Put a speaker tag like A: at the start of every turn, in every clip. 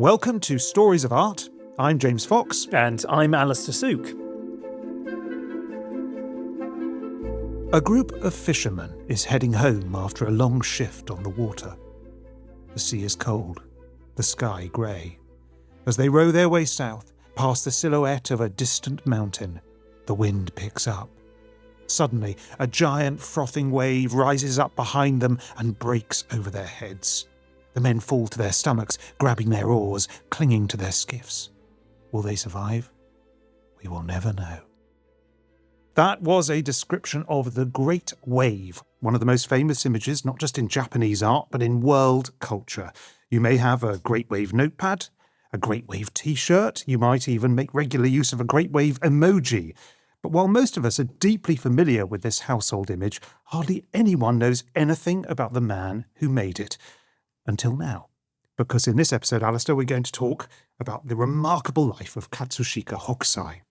A: Welcome to Stories of Art. I'm James Fox.
B: And I'm Alastair Sook.
A: A group of fishermen is heading home after a long shift on the water. The sea is cold, the sky grey. As they row their way south, past the silhouette of a distant mountain, the wind picks up. Suddenly, a giant frothing wave rises up behind them and breaks over their heads. The men fall to their stomachs, grabbing their oars, clinging to their skiffs. Will they survive? We will never know. That was a description of the Great Wave, one of the most famous images, not just in Japanese art, but in world culture. You may have a Great Wave notepad, a Great Wave t-shirt. You might even make regular use of a Great Wave emoji. But while most of us are deeply familiar with this household image, hardly anyone knows anything about the man who made it. Until now. Because in this episode, Alastair, we're going to talk about the remarkable life of Katsushika Hokusai.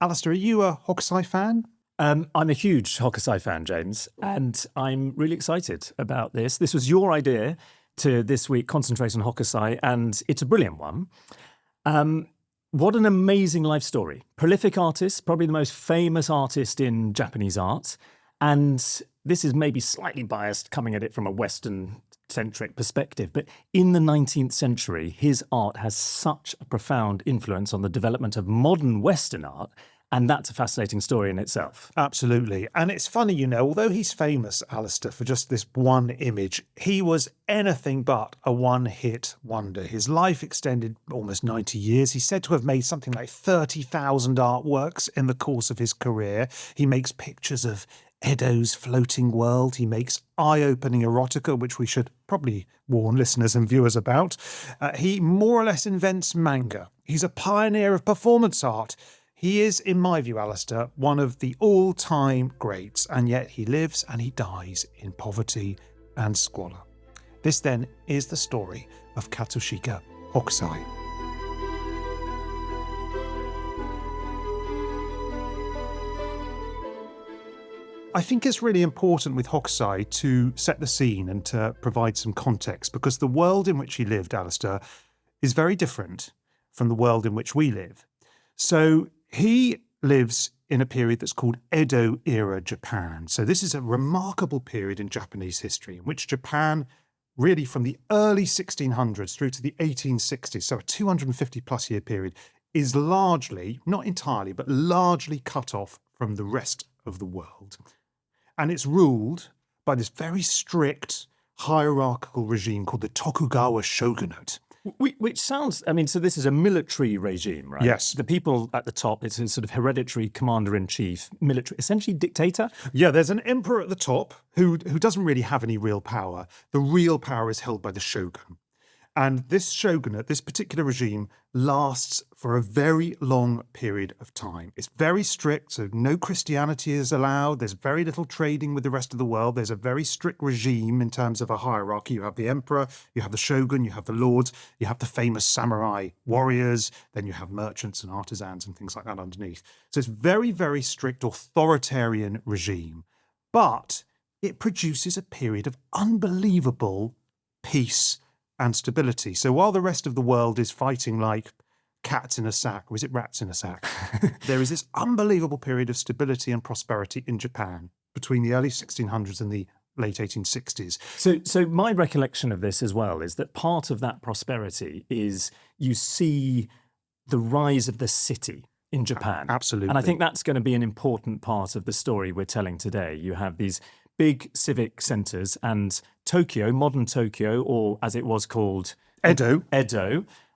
A: Alastair, are you a Hokusai fan?
B: I'm a huge Hokusai fan, James, and I'm really excited about this. This was your idea to this week concentrate on Hokusai, and it's a brilliant one. What an amazing life story. Prolific artist, probably the most famous artist in Japanese art, and this is maybe slightly biased coming at it from a Western-centric perspective, but in the 19th century, his art has such a profound influence on the development of modern Western art, and that's a fascinating story in itself.
A: Absolutely. And it's funny, you know, although he's famous, Alastair, for just this one image, he was anything but a one-hit wonder. His life extended almost 90 years. He's said to have made something like 30,000 artworks in the course of his career. He makes pictures of Edo's floating world. He makes eye-opening erotica, which we should probably warn listeners and viewers about. He more or less invents manga. He's a pioneer of performance art. He is, in my view, Alastair, one of the all-time greats, and yet he lives and he dies in poverty and squalor. This, then, is the story of Katsushika Hokusai. I think it's really important with Hokusai to set the scene and to provide some context, because the world in which he lived, Alastair, is very different from the world in which we live. So he lives in a period that's called Edo-era Japan. So this is a remarkable period in Japanese history in which Japan, really from the early 1600s through to the 1860s, so a 250 plus year period, is largely, not entirely, but largely cut off from the rest of the world. And it's ruled by this very strict hierarchical regime called the Tokugawa shogunate.
B: Which sounds, so this is a military regime, right?
A: Yes.
B: The people at the top, it's a sort of hereditary commander-in-chief, military, essentially dictator.
A: Yeah, there's an emperor at the top who doesn't really have any real power. The real power is held by the shogun. And this shogunate, this particular regime, lasts for a very long period of time. It's very strict, so no Christianity is allowed. There's very little trading with the rest of the world. There's a very strict regime in terms of a hierarchy. You have the emperor, you have the shogun, you have the lords, you have the famous samurai warriors, then you have merchants and artisans and things like that underneath. So it's very, very strict authoritarian regime. But it produces a period of unbelievable peace and stability. So while the rest of the world is fighting like cats in a sack, or is it rats in a sack? There is this unbelievable period of stability and prosperity in Japan between the early 1600s and the late 1860s.
B: So my recollection of this as well is that part of that prosperity is you see the rise of the city in Japan.
A: Absolutely.
B: And I think that's going to be an important part of the story we're telling today. You have these big civic centres, and Tokyo, modern Tokyo, or as it was called,
A: Edo,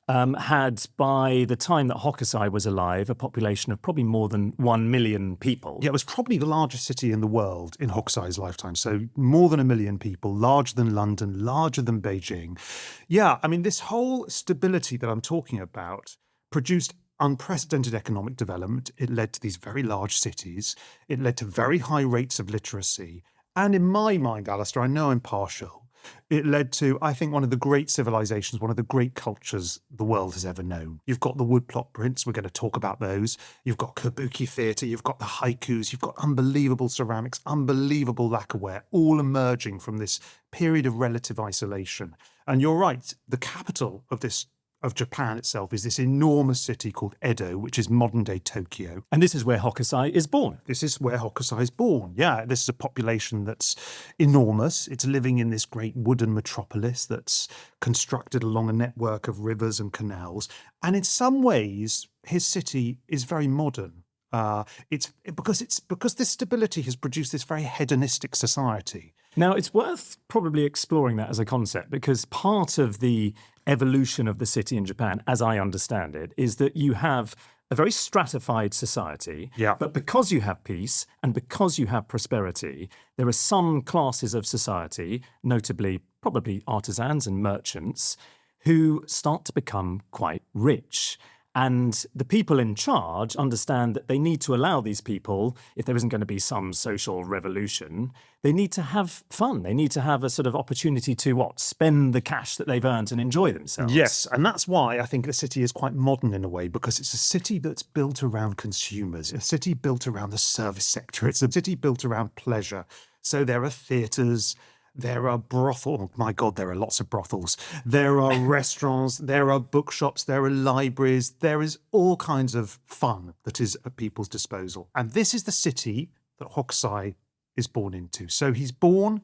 B: had, by the time that Hokusai was alive, a population of probably more than 1 million people.
A: Yeah, it was probably the largest city in the world in Hokusai's lifetime. So more than 1 million people, larger than London, larger than Beijing. Yeah, this whole stability that I'm talking about produced unprecedented economic development. It led to these very large cities. It led to very high rates of literacy. And in my mind, Alastair, I know I'm partial, it led to, I think, one of the great civilizations, one of the great cultures the world has ever known. You've got the woodplot prints, we're going to talk about those. You've got kabuki theatre, you've got the haikus, you've got unbelievable ceramics, unbelievable lacquerware, all emerging from this period of relative isolation. And you're right, the capital of this of Japan itself is this enormous city called Edo, which is modern-day Tokyo.
B: And this is where Hokusai is born.
A: This is where Hokusai is born. Yeah, this is a population that's enormous. It's living in this great wooden metropolis that's constructed along a network of rivers and canals. And in some ways, his city is very modern. It's because this stability has produced this very hedonistic society.
B: Now, it's worth probably exploring that as a concept, because part of the evolution of the city in Japan, as I understand it, is that you have a very stratified society, but because you have peace and because you have prosperity, there are some classes of society, notably probably artisans and merchants, who start to become quite rich. And the people in charge understand that they need to allow these people, if there isn't going to be some social revolution, they need to have fun. They need to have a sort of opportunity to, spend the cash that they've earned and enjoy themselves.
A: Yes, and that's why I think the city is quite modern in a way, because it's a city that's built around consumers, a city built around the service sector. It's a city built around pleasure. So there are theatres, there are brothels. Oh my God, there are lots of brothels. There are restaurants, there are bookshops, there are libraries. There is all kinds of fun that is at people's disposal. And this is the city that Hokusai is born into. So he's born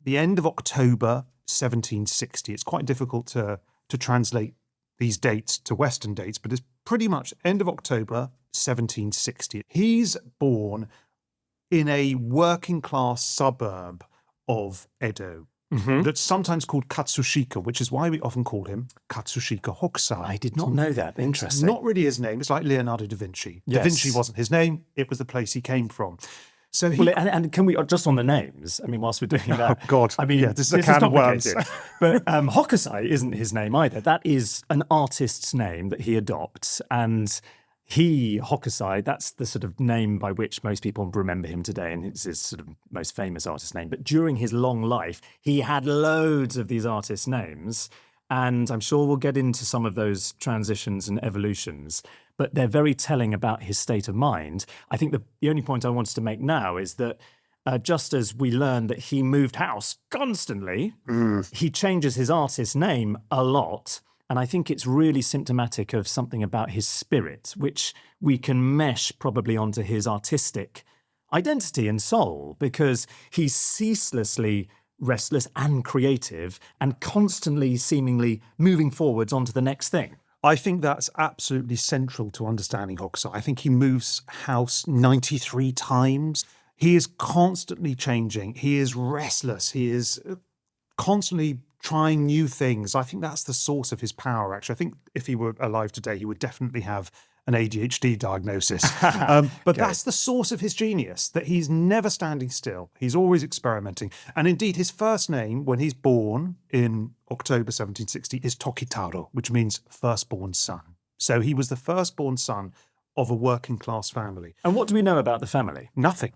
A: the end of October 1760. It's quite difficult to translate these dates to Western dates, but it's pretty much end of October 1760. He's born in a working class suburb of Edo, that's sometimes called Katsushika, which is why we often call him Katsushika Hokusai.
B: I did not know that. Interesting.
A: It's not really his name. It's like Leonardo da Vinci.
B: Yes.
A: Da Vinci wasn't his name. It was the place he came from. So
B: and can we, just on the names, I mean, whilst we're doing that.
A: Oh, God.
B: I mean,
A: this is a can of worms.
B: But Hokusai isn't his name either. That is an artist's name that he adopts. And Hokusai, that's the sort of name by which most people remember him today, and it's his sort of most famous artist name. But during his long life, he had loads of these artist names, and I'm sure we'll get into some of those transitions and evolutions, but they're very telling about his state of mind. I think the only point I wanted to make now is that just as we learn that he moved house constantly, he changes his artist name a lot. And I think it's really symptomatic of something about his spirit, which we can mesh probably onto his artistic identity and soul, because he's ceaselessly restless and creative and constantly seemingly moving forwards onto the next thing.
A: I think that's absolutely central to understanding Hokusai. I think he moves house 93 times. He is constantly changing. He is restless. He is constantly trying new things. I think that's the source of his power, actually. I think if he were alive today, he would definitely have an ADHD diagnosis. But that's the source of his genius, that he's never standing still. He's always experimenting. And indeed, his first name, when he's born in October 1760, is Tokitaro, which means firstborn son. So he was the firstborn son of a working class family.
B: And what do we know about the family?
A: Nothing.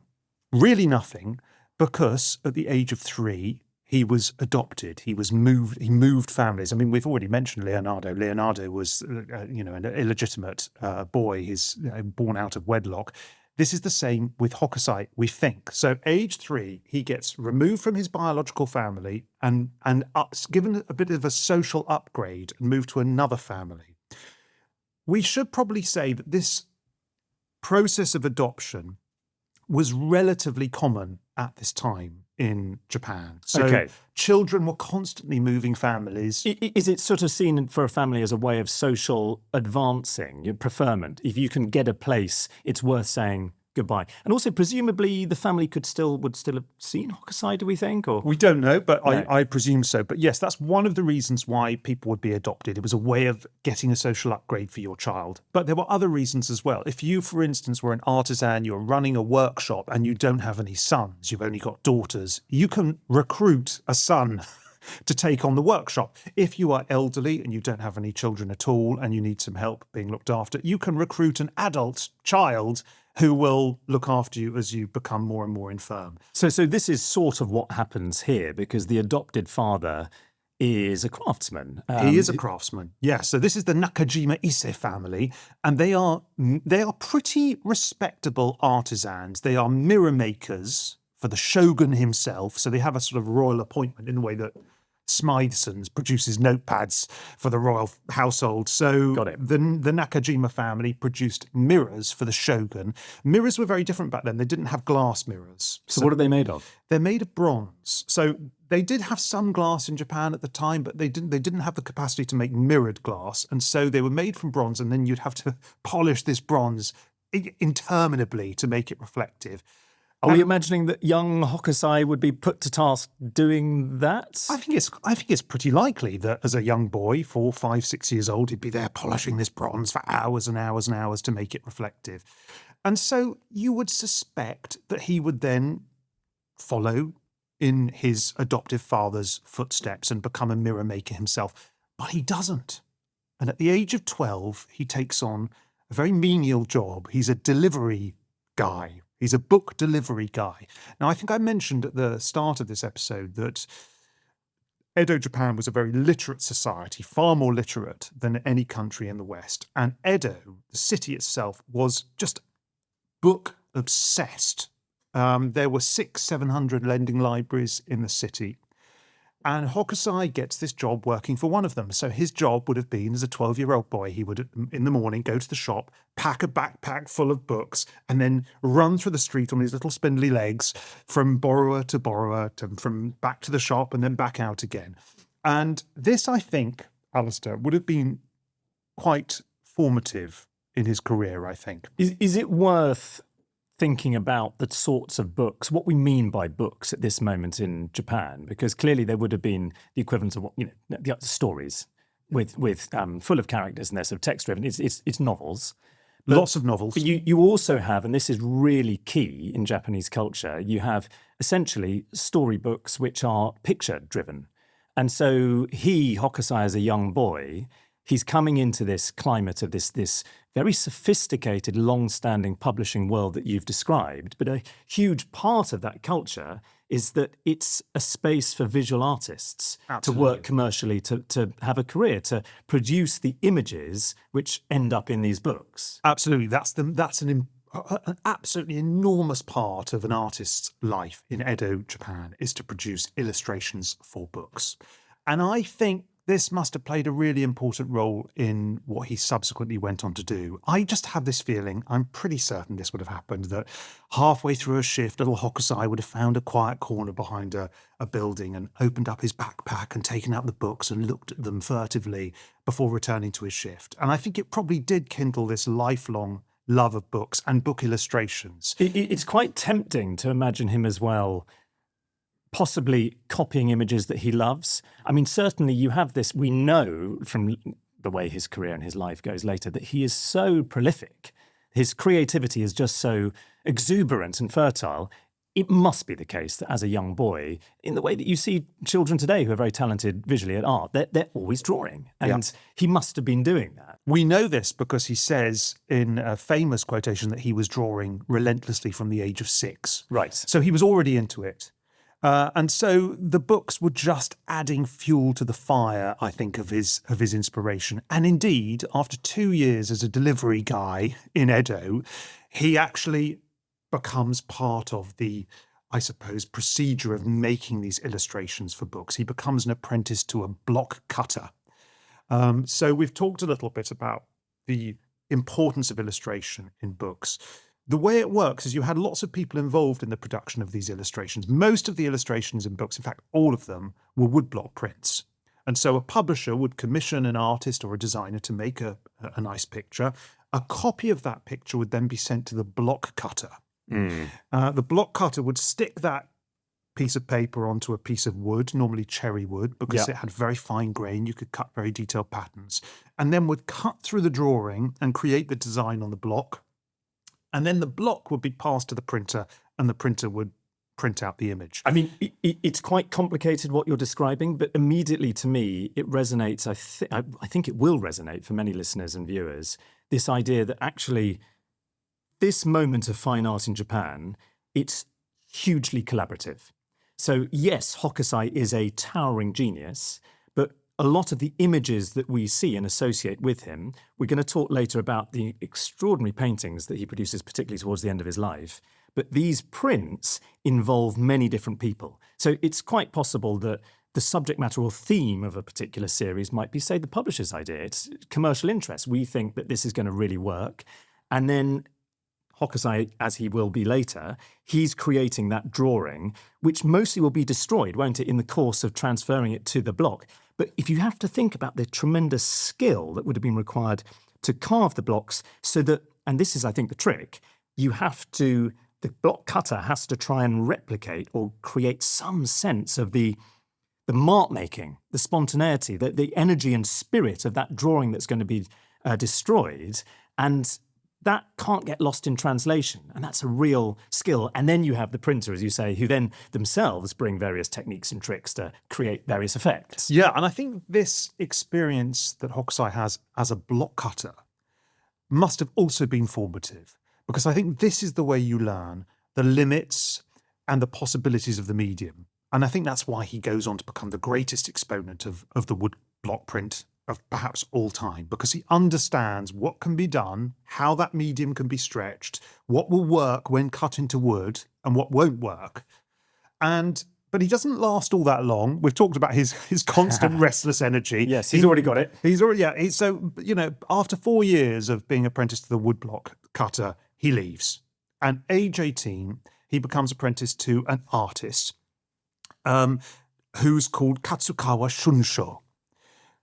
A: Really nothing, because at the age of 3, he was adopted. He moved families. I mean, we've already mentioned Leonardo. Leonardo was, an illegitimate boy. He's born out of wedlock. This is the same with Hokusai, we think. So, age 3, he gets removed from his biological family and given a bit of a social upgrade and moved to another family. We should probably say that this process of adoption was relatively common at this time in Japan. So children were constantly moving families.
B: Is it sort of seen for a family as a way of social advancing, your preferment? If you can get a place, it's worth saying goodbye. And also, presumably, the family would still have seen Hokusai, do we think? Or
A: we don't know, but
B: no.
A: I presume so. But yes, that's one of the reasons why people would be adopted. It was a way of getting a social upgrade for your child. But there were other reasons as well. If you, for instance, were an artisan, you're running a workshop and you don't have any sons, you've only got daughters, you can recruit a son to take on the workshop. If you are elderly and you don't have any children at all and you need some help being looked after, you can recruit an adult child who will look after you as you become more and more infirm.
B: So this is sort of what happens here, because the adopted father is a craftsman.
A: He is a craftsman, yes. So this is the Nakajima Ise family, and they are pretty respectable artisans. They are mirror makers for the shogun himself, so they have a sort of royal appointment in the way that Smythson's produces notepads for the royal household. So
B: Got it.
A: the Nakajima family produced mirrors for the shogun. Mirrors were very different back then. They didn't have glass mirrors.
B: So what are they made of?
A: They're made of bronze. So they did have some glass in Japan at the time, but they didn't have the capacity to make mirrored glass. And so they were made from bronze, and then you'd have to polish this bronze interminably to make it reflective.
B: Are we imagining that young Hokusai would be put to task doing that?
A: I think it's pretty likely that as a young boy, 4, 5, 6 years old, he'd be there polishing this bronze for hours and hours and hours to make it reflective. And so you would suspect that he would then follow in his adoptive father's footsteps and become a mirror maker himself. But he doesn't. And at the age of 12, he takes on a very menial job. He's a delivery guy. He's a book delivery guy. Now, I think I mentioned at the start of this episode that Edo Japan was a very literate society, far more literate than any country in the West. And Edo, the city itself, was just book obsessed. There were 600-700 lending libraries in the city. And Hokusai gets this job working for one of them. So his job would have been, as a 12-year-old boy, he would, in the morning, go to the shop, pack a backpack full of books, and then run through the street on his little spindly legs from borrower, from back to the shop and then back out again. And this, I think, Alastair, would have been quite formative in his career, I think.
B: Is it worth thinking about the sorts of books, what we mean by books at this moment in Japan? Because clearly there would have been the equivalent of the stories with full of characters and they're sort of text-driven. It's novels.
A: Lots of novels.
B: But you also have, and this is really key in Japanese culture, you have essentially storybooks which are picture-driven. And so Hokusai, as a young boy, he's coming into this climate of this very sophisticated, long-standing publishing world that you've described. But a huge part of that culture is that it's a space for visual artists to work commercially, to have a career, to produce the images which end up in these books.
A: Absolutely. That's an absolutely enormous part of an artist's life in Edo, Japan, is to produce illustrations for books. And I think this must have played a really important role in what he subsequently went on to do. I just have this feeling, I'm pretty certain this would have happened, that halfway through a shift, little Hokusai would have found a quiet corner behind a building and opened up his backpack and taken out the books and looked at them furtively before returning to his shift. And I think it probably did kindle this lifelong love of books and book illustrations.
B: It's quite tempting to imagine him as well possibly copying images that he loves. I mean, certainly you have this, we know from the way his career and his life goes later, that he is so prolific. His creativity is just so exuberant and fertile. It must be the case that as a young boy, in the way that you see children today who are very talented visually at art, they're always drawing. And he must have been doing that.
A: We know this because he says in a famous quotation that he was drawing relentlessly from the age of 6.
B: Right.
A: So he was already into it. And so the books were just adding fuel to the fire, I think, of his inspiration. And indeed, after 2 years as a delivery guy in Edo, he actually becomes part of the, I suppose, procedure of making these illustrations for books. He becomes an apprentice to a block cutter. So we've talked a little bit about the importance of illustration in books. The way it works is you had lots of people involved in the production of these illustrations. Most of the illustrations in books, in fact, all of them, were woodblock prints. And so a publisher would commission an artist or a designer to make a nice picture. A copy of that picture would then be sent to the block cutter. The block cutter would stick that piece of paper onto a piece of wood, normally cherry wood, because it had very fine grain. You could cut very detailed patterns, and then would cut through the drawing and create the design on the block. And then the block would be passed to the printer, and the printer would print out the image.
B: I mean, it's quite complicated what you're describing, but immediately to me, it resonates. I think it will resonate for many listeners and viewers, this idea that actually this moment of fine art in Japan, it's hugely collaborative. So yes, Hokusai is a towering genius, but a lot of the images that we see and associate with him, we're going to talk later about the extraordinary paintings that he produces, particularly towards the end of his life. But these prints involve many different people. So it's quite possible that the subject matter or theme of a particular series might be, say, the publisher's idea. It's commercial interest. We think that this is going to really work. And then Hokusai, as he will be later, he's creating that drawing, which mostly will be destroyed, won't it, in the course of transferring it to the block. But if you have to think about the tremendous skill that would have been required to carve the blocks so that, and this is, I think, the trick, the block cutter has to try and replicate or create some sense of the mark making, the spontaneity, the energy and spirit of that drawing that's going to be destroyed. And that can't get lost in translation. And that's a real skill. And then you have the printer, as you say, who then themselves bring various techniques and tricks to create various effects.
A: Yeah, and I think this experience that Hokusai has as a block cutter must have also been formative, because I think this is the way you learn the limits and the possibilities of the medium. And I think that's why he goes on to become the greatest exponent of the wood block print of perhaps all time, because he understands what can be done, how that medium can be stretched, what will work when cut into wood and what won't work. But he doesn't last all that long. We've talked about his constant restless energy.
B: Yes, he's already got it.
A: So, after 4 years of being apprenticed to the woodblock cutter, he leaves. And age 18, he becomes apprenticed to an artist who's called Katsukawa Shunsho.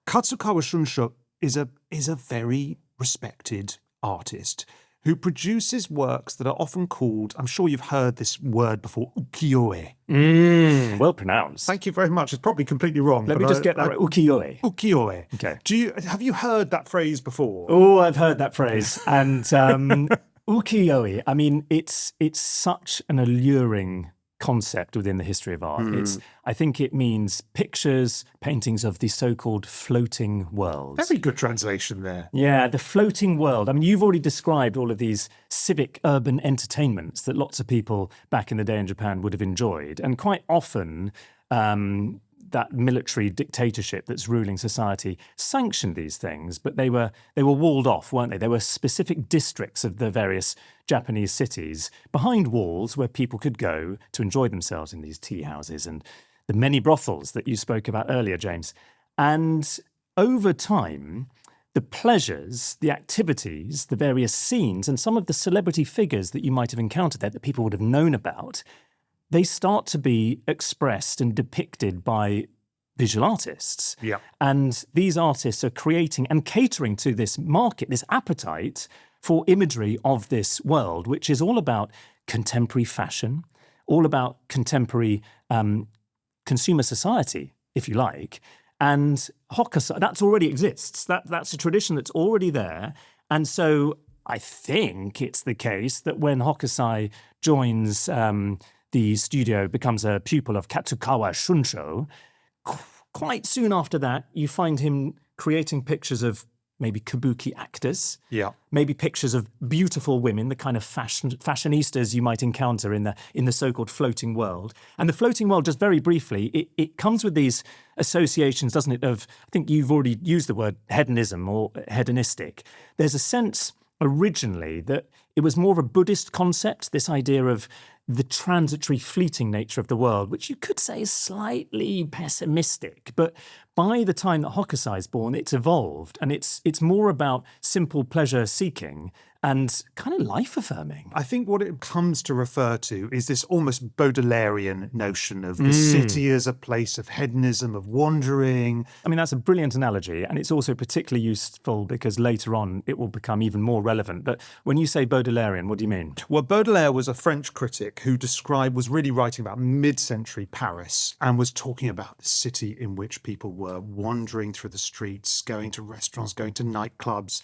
A: Katsukawa Shunsho is a very respected artist who produces works that are often called, I'm sure you've heard this word before, ukiyo-e.
B: Well pronounced.
A: Thank you very much. It's probably completely wrong.
B: Let me just get that right. Ukiyo-e.
A: Ukiyo-e.
B: Okay.
A: Have you heard that phrase before?
B: Oh, I've heard that phrase. And ukiyo-e, I mean, it's such an alluring concept within the history of art. I think it means pictures, paintings of the so-called floating world.
A: Very good translation there.
B: Yeah, the floating world. I mean, you've already described all of these civic urban entertainments that lots of people back in the day in Japan would have enjoyed. And quite often, that military dictatorship that's ruling society sanctioned these things, but they were walled off, weren't they? There were specific districts of the various Japanese cities behind walls where people could go to enjoy themselves in these tea houses and the many brothels that you spoke about earlier, James. And over time, the pleasures, the activities, the various scenes, and some of the celebrity figures that you might have encountered there that people would have known about, they start to be expressed and depicted by visual artists.
A: Yeah.
B: And these artists are creating and catering to this market, this appetite for imagery of this world, which is all about contemporary fashion, all about contemporary consumer society, if you like. And Hokusai, that already exists. That's a tradition that's already there. And so I think it's the case that when Hokusai joins the studio, becomes a pupil of Katsukawa Shunsho, quite soon after that, you find him creating pictures of maybe kabuki actors, maybe pictures of beautiful women, the kind of fashionistas you might encounter in the so-called floating world. And the floating world, just very briefly, it comes with these associations, doesn't it, of, I think you've already used the word hedonism or hedonistic. There's a sense originally that it was more of a Buddhist concept, this idea of the transitory, fleeting nature of the world, which you could say is slightly pessimistic. But by the time that Hokusai is born, it's evolved, and it's more about simple pleasure seeking and kind of life-affirming.
A: I think what it comes to refer to is this almost Baudelairean notion of the city as a place of hedonism, of wandering.
B: I mean, that's a brilliant analogy, and it's also particularly useful because later on it will become even more relevant. But when you say Baudelairean, what do you mean?
A: Well, Baudelaire was a French critic who was really writing about mid-century Paris and was talking about the city in which people were wandering through the streets, going to restaurants, going to nightclubs.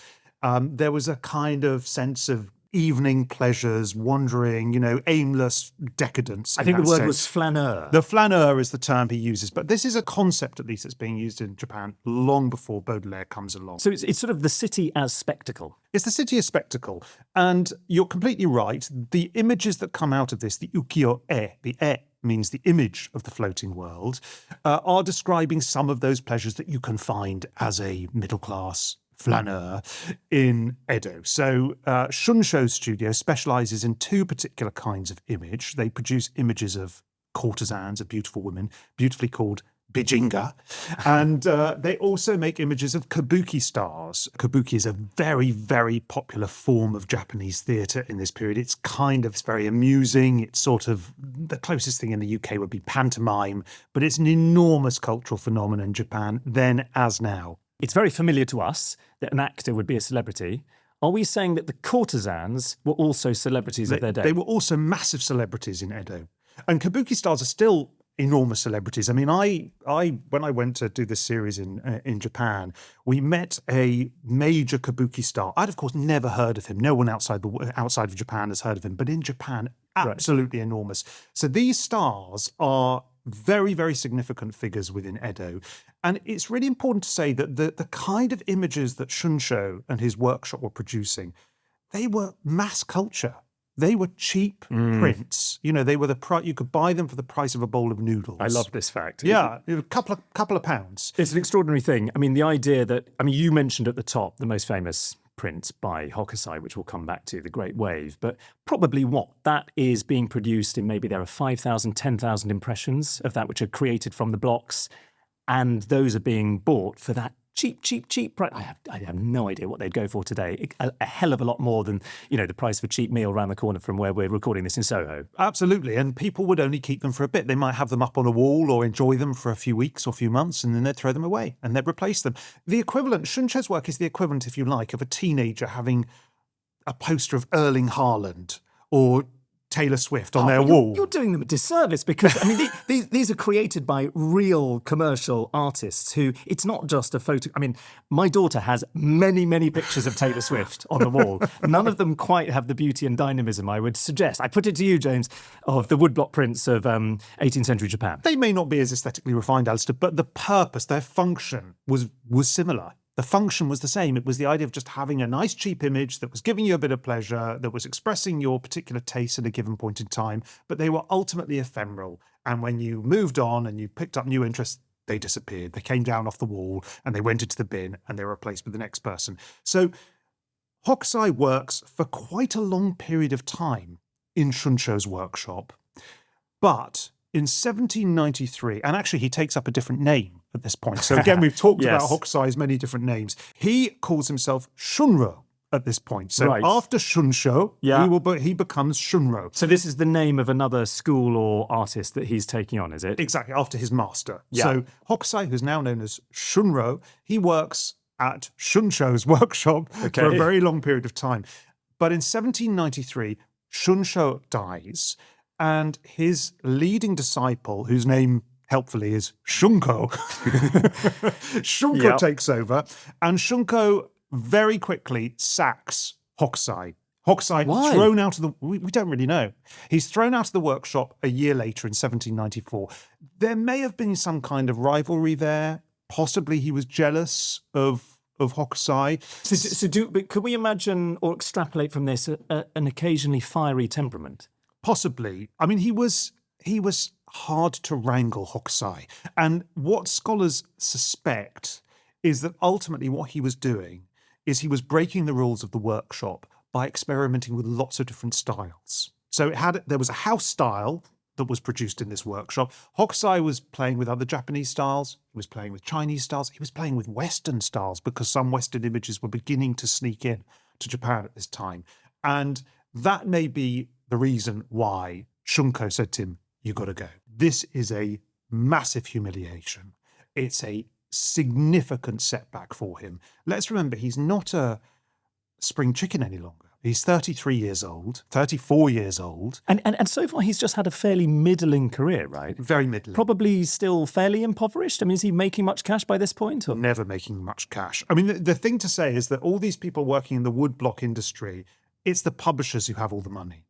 A: There was a kind of sense of evening pleasures, wandering, aimless decadence.
B: I think the word was flaneur.
A: The flaneur is the term he uses. But this is a concept, at least, that's being used in Japan long before Baudelaire comes along.
B: So it's sort of the city as spectacle.
A: It's the city as spectacle. And you're completely right. The images that come out of this, the ukiyo-e, the e means the image of the floating world, are describing some of those pleasures that you can find as a middle-class flaneur in Edo. So Shunsho's studio specializes in two particular kinds of image. They produce images of courtesans, of beautiful women, beautifully called Bijinga. And they also make images of kabuki stars. Kabuki is a very, very popular form of Japanese theatre in this period. It's very amusing. It's sort of the closest thing in the UK would be pantomime, but it's an enormous cultural phenomenon in Japan then as now.
B: It's very familiar to us that an actor would be a celebrity. Are we saying that the courtesans were also celebrities of their day?
A: They were also massive celebrities in Edo. And kabuki stars are still enormous celebrities. I mean, I when I went to do this series in Japan, we met a major kabuki star. I'd of course never heard of him. No one outside of Japan has heard of him. But in Japan, absolutely enormous. So these stars are very, very significant figures within Edo. And it's really important to say that the kind of images that Shunsho and his workshop were producing, they were mass culture. They were cheap prints. You know, they were you could buy them for the price of a bowl of noodles.
B: I love this fact.
A: Yeah, a couple of pounds.
B: It's an extraordinary thing. I mean, the idea that, you mentioned at the top the most famous print by Hokusai, which we'll come back to, The Great Wave, but probably that is being produced in, maybe there are 5,000, 10,000 impressions of that which are created from the blocks, and those are being bought for that cheap price. I have no idea what they'd go for today. A hell of a lot more than, the price of a cheap meal around the corner from where we're recording this in Soho.
A: Absolutely. And people would only keep them for a bit. They might have them up on a wall or enjoy them for a few weeks or a few months, and then they'd throw them away and they'd replace them. The equivalent, Shunsho's work is the equivalent, if you like, of a teenager having a poster of Erling Haaland or Taylor Swift on their wall.
B: You're doing them a disservice because, these are created by real commercial artists who, it's not just a photo. My daughter has many, many pictures of Taylor Swift on the wall. None of them quite have the beauty and dynamism I would suggest. I put it to you, James, of the woodblock prints of 18th century Japan.
A: They may not be as aesthetically refined, Alastair, but the purpose, their function was similar. The function was the same. It was the idea of just having a nice cheap image that was giving you a bit of pleasure, that was expressing your particular taste at a given point in time, but they were ultimately ephemeral. And when you moved on and you picked up new interests, they disappeared. They came down off the wall and they went into the bin and they were replaced with the next person. So Hokusai works for quite a long period of time in Shunsho's workshop, but in 1793, and actually he takes up a different name at this point. So again, we've talked about Hokusai's many different names. He calls himself Shunro at this point. So after Shunsho, he becomes Shunro.
B: So this is the name of another school or artist that he's taking on, is it?
A: Exactly, after his master. Yeah. So Hokusai, who's now known as Shunro, he works at Shunsho's workshop for a very long period of time. But in 1793, Shunsho dies, and his leading disciple, whose name helpfully is Shunko, takes over, and Shunko very quickly sacks Hokusai. Hokusai thrown out of the... We don't really know. He's thrown out of the workshop a year later in 1794. There may have been some kind of rivalry there. Possibly he was jealous of Hokusai.
B: But could we imagine or extrapolate from this an occasionally fiery temperament?
A: Possibly. He was hard to wrangle, Hokusai. And what scholars suspect is that ultimately what he was doing is he was breaking the rules of the workshop by experimenting with lots of different styles. So there was a house style that was produced in this workshop. Hokusai was playing with other Japanese styles. He was playing with Chinese styles. He was playing with Western styles because some Western images were beginning to sneak in to Japan at this time. And that may be the reason why Shunko said to him, "You got to go." This is a massive humiliation. It's a significant setback for him. Let's remember, he's not a spring chicken any longer. He's 33 years old, 34 years old.
B: And so far he's just had a fairly middling career, right?
A: Very middling.
B: Probably still fairly impoverished. Is he making much cash by this point? Or?
A: Never making much cash. The thing to say is that all these people working in the woodblock industry, it's the publishers who have all the money.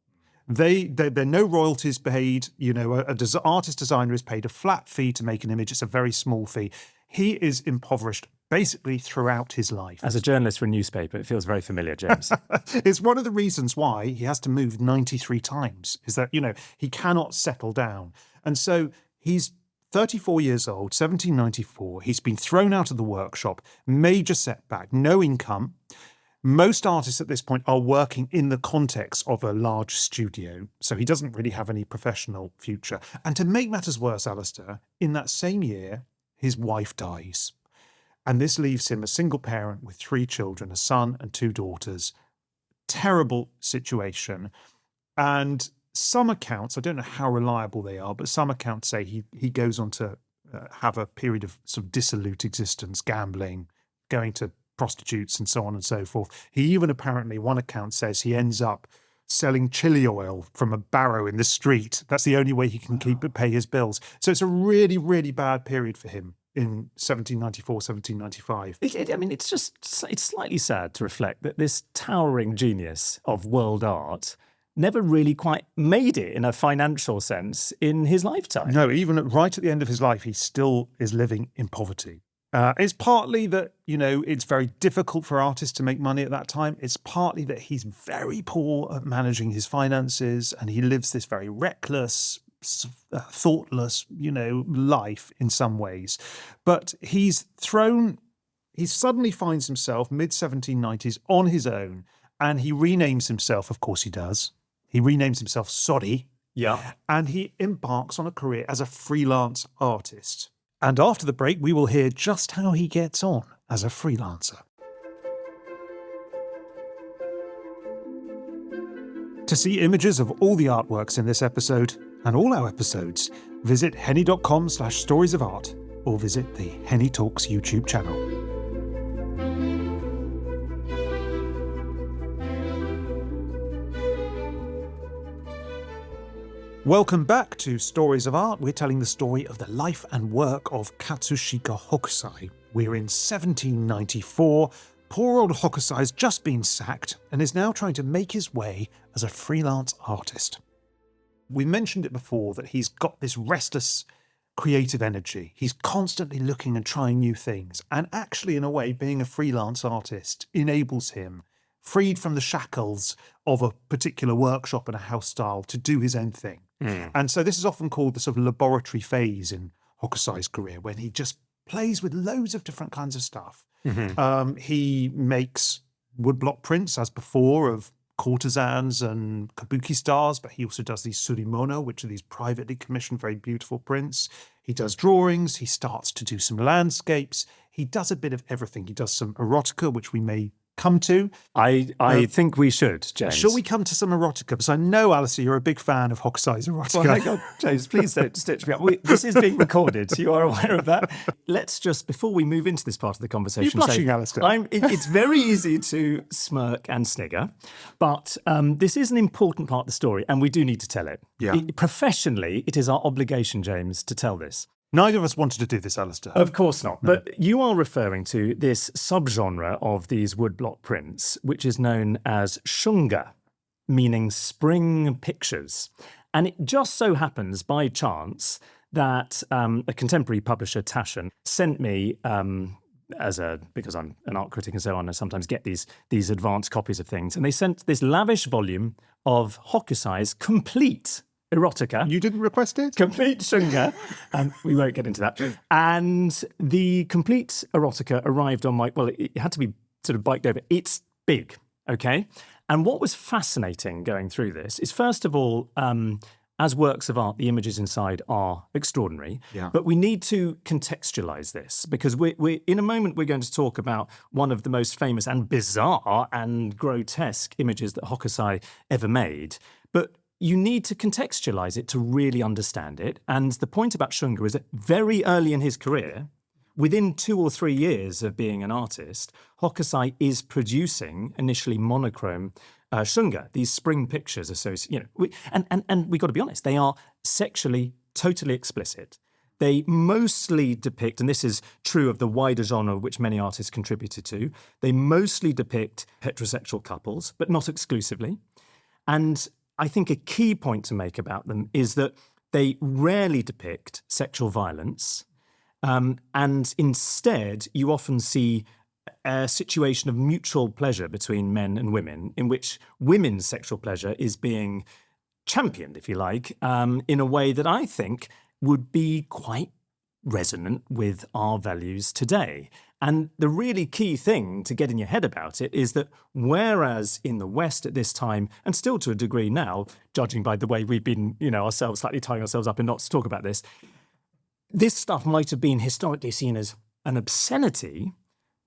A: There are no royalties paid. An artist designer is paid a flat fee to make an image. It's a very small fee. He is impoverished basically throughout his life.
B: As a journalist for a newspaper, it feels very familiar, James.
A: It's one of the reasons why he has to move 93 times, is that, he cannot settle down. And so he's 34 years old, 1794. He's been thrown out of the workshop, major setback, no income. Most artists at this point are working in the context of a large studio, so he doesn't really have any professional future. And to make matters worse, Alastair, in that same year, his wife dies. And this leaves him a single parent with 3 children, a son and 2 daughters. Terrible situation. And some accounts, I don't know how reliable they are, but some accounts say he goes on to have a period of sort of dissolute existence, gambling, going to prostitutes and so on and so forth. He even apparently, one account says he ends up selling chili oil from a barrow in the street. That's the only way he can pay his bills. So it's a really, really bad period for him in 1794, 1795.
B: It's slightly sad to reflect that this towering genius of world art never really quite made it in a financial sense in his lifetime.
A: No, even right at the end of his life, he still is living in poverty. It's partly that, it's very difficult for artists to make money at that time. It's partly that he's very poor at managing his finances, and he lives this very reckless, thoughtless, life in some ways. But he suddenly finds himself mid-1790s on his own, and he renames himself, of course he does. He renames himself Sori.
B: Yeah.
A: And he embarks on a career as a freelance artist. And after the break, we will hear just how he gets on as a freelancer. To see images of all the artworks in this episode and all our episodes, visit HENI.com/stories of art or visit the HENI Talks YouTube channel. Welcome back to Stories of Art. We're telling the story of the life and work of Katsushika Hokusai. We're in 1794. Poor old Hokusai's just been sacked and is now trying to make his way as a freelance artist. We mentioned it before that he's got this restless creative energy. He's constantly looking and trying new things. And actually, in a way, being a freelance artist enables him, freed from the shackles of a particular workshop and a house style, to do his own thing. And so this is often called the sort of laboratory phase in Hokusai's career, when he just plays with loads of different kinds of stuff. He makes woodblock prints, as before, of courtesans and kabuki stars, but he also does these surimono, which are these privately commissioned, very beautiful prints. He does drawings. He starts to do some landscapes. He does a bit of everything. He does some erotica, which we may come to.
B: I think we should, James.
A: Shall we come to some erotica? Because I know, Alastair, you're a big fan of Hokusai's erotica.
B: Well, hang on, James, please don't stitch me up. This is being recorded. You are aware of that? Let's just, before we move into this part of the conversation...
A: You're blushing, Alastair.
B: It's very easy to smirk and snigger, but this is an important part of the story, and we do need to tell it.
A: Yeah.
B: Professionally, it is our obligation, James, to tell this.
A: Neither of us wanted to do this, Alastair.
B: Of course not. No. But you are referring to this subgenre of these woodblock prints, which is known as shunga, meaning spring pictures. And it just so happens by chance that a contemporary publisher, Taschen, sent me, because I'm an art critic and so on, I sometimes get these advanced copies of things. And they sent this lavish volume of Hokusai's complete erotica.
A: You didn't request it?
B: Complete shunga. We won't get into that. And the complete erotica arrived on it had to be sort of biked over. It's big, okay? And what was fascinating going through this is, first of all, as works of art, the images inside are extraordinary.
A: Yeah.
B: But we need to contextualize this, because we in a moment we're going to talk about one of the most famous and bizarre and grotesque images that Hokusai ever made. But you need to contextualize it to really understand it. And the point about shunga is that very early in his career, within 2 or 3 years of being an artist, Hokusai is producing initially monochrome shunga, these spring pictures associated. And we got to be honest, they are sexually totally explicit. They mostly depict, and this is true of the wider genre which many artists contributed to, they mostly depict heterosexual couples, but not exclusively. And I think a key point to make about them is that they rarely depict sexual violence, and instead you often see a situation of mutual pleasure between men and women, in which women's sexual pleasure is being championed, if you like, in a way that I think would be quite resonant with our values today. And the really key thing to get in your head about it is that whereas in the West at this time, and still to a degree now, judging by the way we've been, ourselves slightly tying ourselves up in knots to talk about this, this stuff might have been historically seen as an obscenity.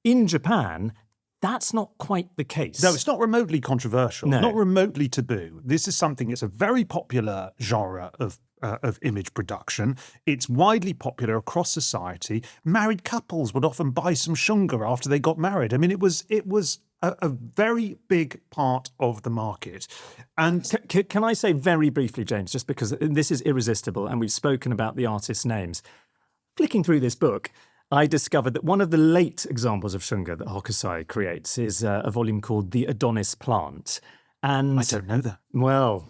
B: In Japan, that's not quite the case.
A: No, it's not remotely controversial,
B: No.
A: not remotely taboo. This is something, it's a very popular genre of image production. It's widely popular across society. Married couples would often buy some shunga after they got married. I mean, it was a very big part of the market. And
B: Can I say very briefly, James, just because this is irresistible and we've spoken about the artists' names. Flicking through this book, I discovered that one of the late examples of shunga that Hokusai creates is a volume called The Adonis Plant. And
A: I don't know that.
B: Well,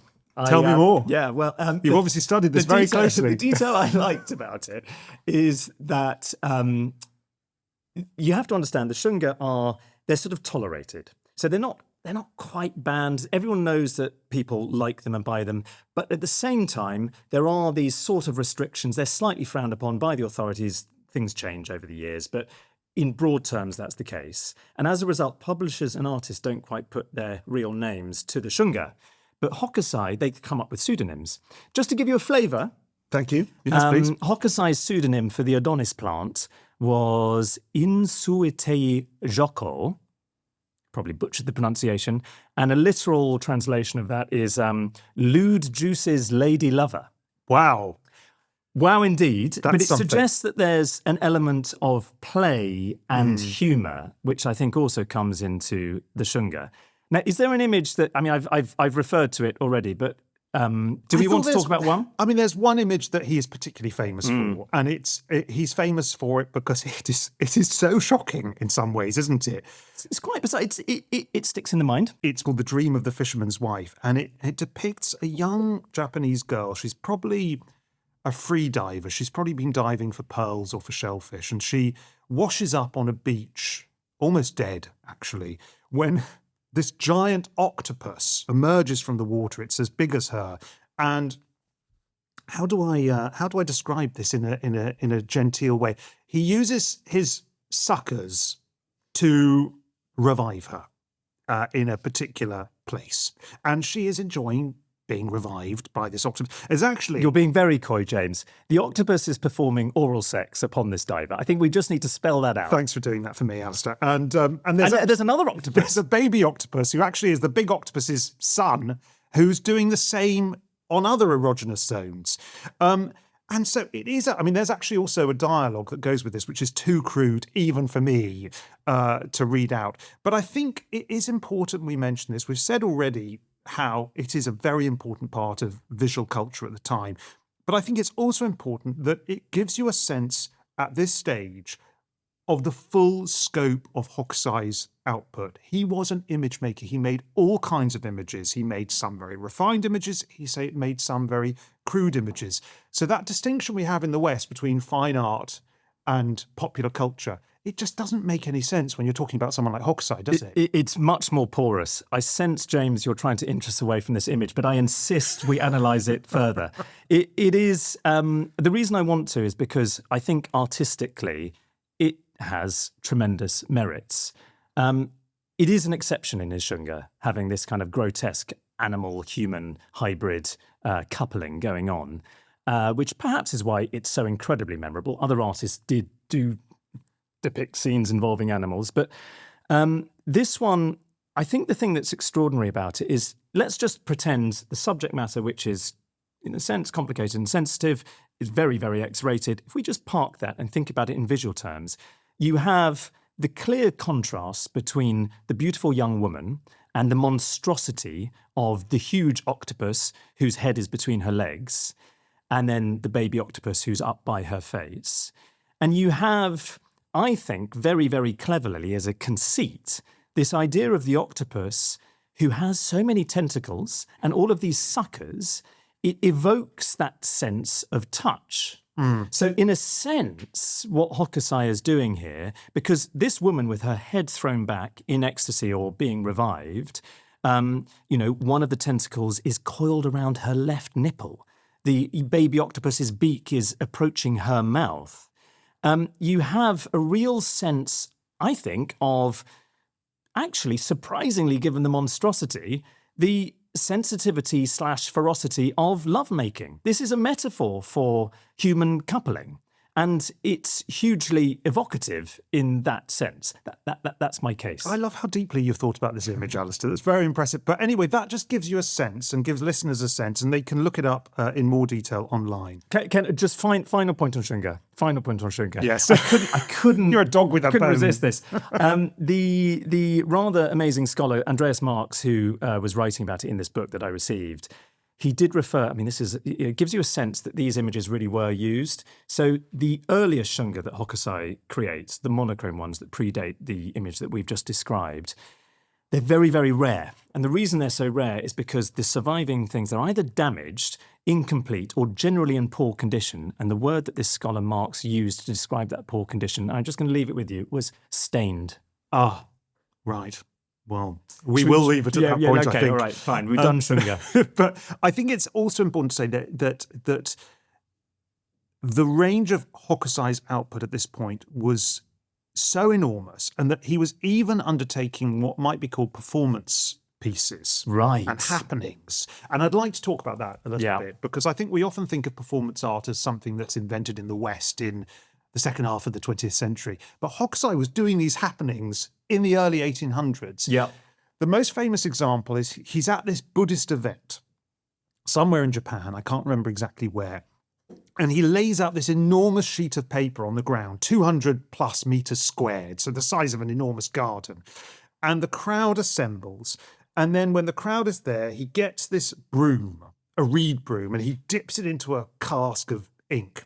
A: Tell me more.
B: Yeah, well,
A: You've obviously studied this very closely.
B: The detail I liked about it is that you have to understand the shunga they're sort of tolerated. So they're not quite banned. Everyone knows that people like them and buy them. But at the same time, there are these sort of restrictions. They're slightly frowned upon by the authorities. Things change over the years, but in broad terms, that's the case. And as a result, publishers and artists don't quite put their real names to the shunga. But Hokusai, they come up with pseudonyms. Just to give you a flavour.
A: Thank you. Yes, please.
B: Hokusai's pseudonym for the Adonis plant was Insuitei Joko. Probably butchered the pronunciation. And a literal translation of that is lewd juices lady lover.
A: Wow.
B: Wow, indeed.
A: That's
B: but it
A: something.
B: suggests that there's an element of play and humour, which I think also comes into the shunga. Now, is there an image that, I mean, I've referred to it already, but do we want to talk about one?
A: I mean, there's one image that he is particularly famous for, and he's famous for it because it is so shocking in some ways, isn't it?
B: It's quite bizarre. It sticks in the mind.
A: It's called The Dream of the Fisherman's Wife, and it depicts a young Japanese girl. She's probably a free diver. She's probably been diving for pearls or for shellfish, and she washes up on a beach, almost dead, actually, when this giant octopus emerges from the water. It's as big as her, and how do I describe this in a genteel way? He uses his suckers to revive her in a particular place, and she is enjoying being revived by this octopus. It's actually...
B: You're being very coy, James. The octopus is performing oral sex upon this diver. I think we just need to spell that out.
A: Thanks for doing that for me, Alastair. And
B: there's another octopus.
A: There's a baby octopus who actually is the big octopus's son, who's doing the same on other erogenous zones. And so it is, I mean, there's actually also a dialogue that goes with this, which is too crude even for me to read out. But I think it is important we mention this. We've said already how it is a very important part of visual culture at the time. But I think it's also important that it gives you a sense at this stage of the full scope of Hokusai's output. He was an image maker. He made all kinds of images. He made some very refined images. He made some very crude images. So that distinction we have in the West between fine art and popular culture, it just doesn't make any sense when you're talking about someone like Hokusai, does it?
B: It's much more porous. I sense, James, you're trying to interest away from this image, but I insist we analyse it further. It is, the reason I want to is because I think artistically it has tremendous merits. It is an exception in his shunga, having this kind of grotesque animal-human hybrid coupling going on, which perhaps is why it's so incredibly memorable. Other artists do depict scenes involving animals, but this one, I think the thing that's extraordinary about it is, let's just pretend the subject matter, which is in a sense complicated and sensitive, is very, very X-rated. If we just park that and think about it in visual terms, you have the clear contrast between the beautiful young woman and the monstrosity of the huge octopus whose head is between her legs, and then the baby octopus who's up by her face. And you have, I think, very, very cleverly as a conceit, this idea of the octopus who has so many tentacles and all of these suckers. It evokes that sense of touch. So in a sense, what Hokusai is doing here, because this woman with her head thrown back in ecstasy or being revived, one of the tentacles is coiled around her left nipple. The baby octopus's beak is approaching her mouth. You have a real sense, I think, of actually, surprisingly, given the monstrosity, the sensitivity/ferocity of lovemaking. This is a metaphor for human coupling. And it's hugely evocative in that sense. That's my case.
A: I love how deeply you've thought about this image, Alastair. That's very impressive. But anyway, that just gives you a sense and gives listeners a sense, and they can look it up in more detail online.
B: Can just final point on Shunga. Final point on Shunga.
A: Yes.
B: I couldn't.
A: You're a dog with a
B: couldn't
A: bone.
B: resist this. The rather amazing scholar Andreas Marx, who was writing about it in this book that I received, he did refer, it gives you a sense that these images really were used. So the earliest shunga that Hokusai creates, the monochrome ones that predate the image that we've just described, they're very, very rare. And the reason they're so rare is because the surviving things are either damaged, incomplete, or generally in poor condition. And the word that this scholar Marx used to describe that poor condition, I'm just going to leave it with you, was stained.
A: Ah, right. Well, we will leave it at that point,
B: okay,
A: I think.
B: All right, fine. We've done Shunga.
A: But I think it's also important to say that the range of Hokusai's output at this point was so enormous, and that he was even undertaking what might be called performance pieces and happenings. And I'd like to talk about that a little bit, because I think we often think of performance art as something that's invented in the West in the second half of the 20th century. But Hokusai was doing these happenings in the early 1800s.
B: Yeah.
A: The most famous example is he's at this Buddhist event somewhere in Japan. I can't remember exactly where. And he lays out this enormous sheet of paper on the ground, 200 plus meters squared, so the size of an enormous garden. And the crowd assembles. And then when the crowd is there, he gets this broom, a reed broom, and he dips it into a cask of ink.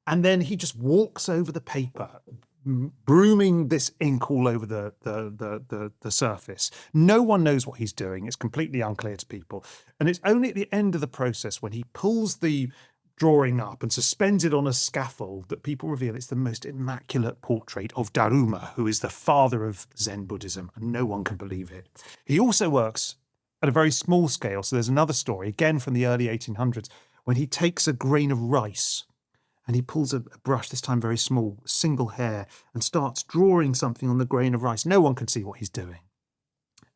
A: And then he just walks over the paper, brooming this ink all over the surface. No one knows what he's doing. It's completely unclear to people. And it's only at the end of the process, when he pulls the drawing up and suspends it on a scaffold, that people reveal it's the most immaculate portrait of Daruma, who is the father of Zen Buddhism, and no one can believe it. He also works at a very small scale. So there's another story, again from the early 1800s, when he takes a grain of rice and he pulls a brush, this time very small, single hair, and starts drawing something on the grain of rice. No one can see what he's doing.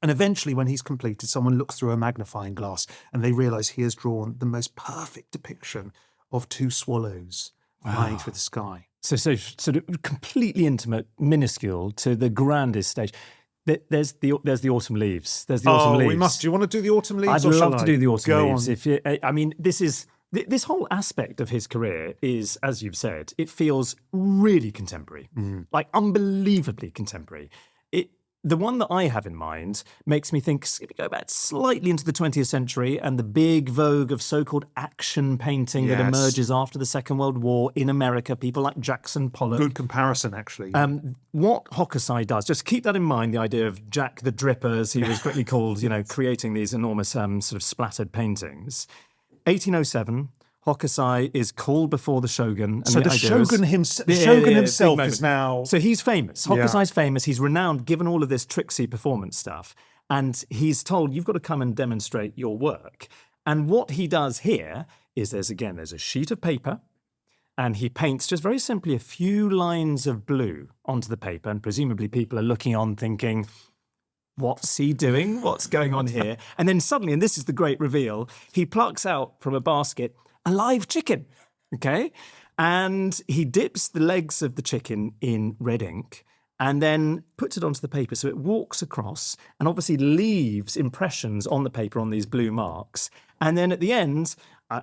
A: And eventually, when he's completed, someone looks through a magnifying glass and they realise he has drawn the most perfect depiction of two swallows flying through the sky.
B: So sort of completely intimate, minuscule, to the grandest stage. There's the autumn leaves. There's the autumn leaves.
A: We must. Do you want to do the autumn leaves?
B: I'd love to do the autumn leaves.
A: On.
B: This whole aspect of his career is, as you've said, it feels really contemporary, like unbelievably contemporary. The one that I have in mind makes me think, if we go back slightly into the 20th century and the big vogue of so-called action painting that emerges after the Second World War in America, people like Jackson Pollock.
A: Good comparison, actually.
B: What Hokusai does, just keep that in mind, the idea of Jack the Dripper, as he was quickly called, creating these enormous sort of splattered paintings. 1807, Hokusai is called before the shogun. And
A: so the shogun himself is now...
B: So he's famous. Hokusai's famous. He's renowned, given all of this tricksy performance stuff. And he's told, you've got to come and demonstrate your work. And what he does here is there's a sheet of paper, and he paints just very simply a few lines of blue onto the paper. And presumably people are looking on thinking, what's he doing? What's going on here? And then suddenly, and this is the great reveal, he plucks out from a basket a live chicken, okay? And he dips the legs of the chicken in red ink and then puts it onto the paper. So it walks across and obviously leaves impressions on the paper on these blue marks. And then at the end, I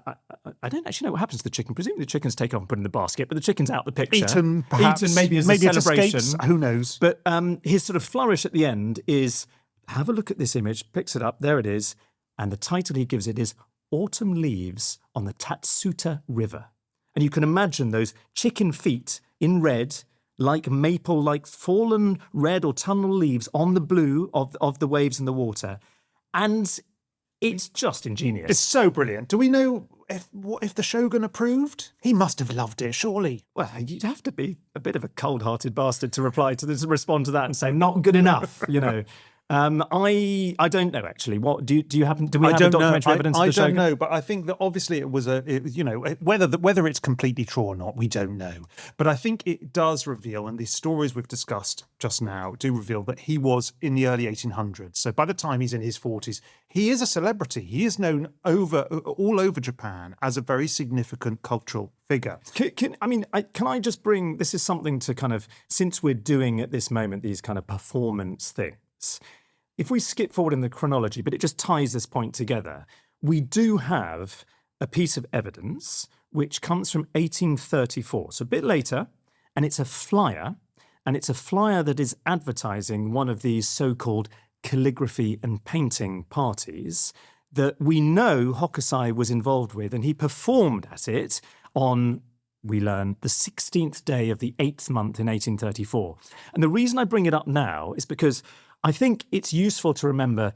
B: don't actually know what happens to the chicken. Presumably the chicken's taken off and put in the basket, but the chicken's out the picture.
A: Eaten, perhaps.
B: Eaten, maybe as a celebration.
A: Escapes. Who knows?
B: But his sort of flourish at the end is, have a look at this image, picks it up, there it is. And the title he gives it is Autumn Leaves on the Tatsuta River. And you can imagine those chicken feet in red, like maple, like fallen red or tunnel leaves on the blue of the waves in the water. And it's just ingenious.
A: It's so brilliant. Do we know if the shogun approved? He must have loved it, surely.
B: Well, you'd have to be a bit of a cold-hearted bastard to respond to that and say, not good enough, I don't know actually. What do you happen? Do we have
A: don't
B: documentary
A: know.
B: evidence?
A: I
B: of the
A: don't
B: Shogun?
A: know, but I think that obviously it was whether it's completely true or not, we don't know. But I think it does reveal, and these stories we've discussed just now do reveal that he was in the early 1800s. So by the time he's in his 40s, he is a celebrity. He is known all over Japan as a very significant cultural figure.
B: Can I just bring, this is something to kind of, since we're doing at this moment these kind of performance things, if we skip forward in the chronology, but it just ties this point together, we do have a piece of evidence which comes from 1834, so a bit later, and it's a flyer, that is advertising one of these so-called calligraphy and painting parties that we know Hokusai was involved with, and he performed at it on, we learn, the 16th day of the 8th month in 1834. And the reason I bring it up now is because I think it's useful to remember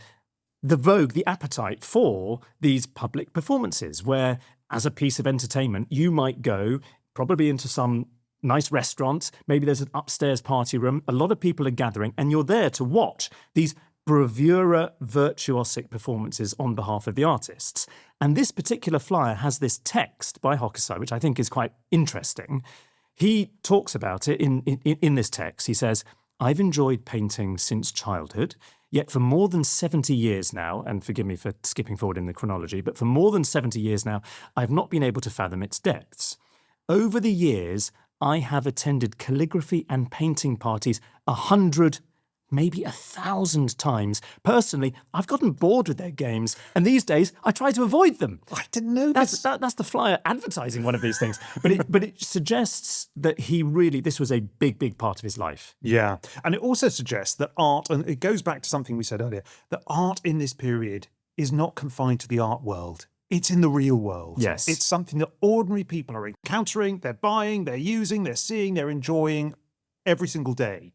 B: the vogue, the appetite for these public performances, where as a piece of entertainment, you might go probably into some nice restaurant, maybe there's an upstairs party room, a lot of people are gathering, and you're there to watch these bravura virtuosic performances on behalf of the artists. And this particular flyer has this text by Hokusai, which I think is quite interesting. He talks about it in this text. He says, "I've enjoyed painting since childhood, yet for more than 70 years now," and forgive me for skipping forward in the chronology, but for more than 70 years now, I've not been able to fathom its depths. Over the years, I have attended calligraphy and painting parties 100, maybe 1,000 times. Personally, I've gotten bored with their games, and these days I try to avoid them.
A: I didn't know this.
B: That's the flyer advertising one of these things. But it suggests that this was a big, big part of his life.
A: Yeah. And it also suggests that art, and it goes back to something we said earlier, that art in this period is not confined to the art world. It's in the real world.
B: Yes.
A: It's something that ordinary people are encountering, they're buying, they're using, they're seeing, they're enjoying every single day.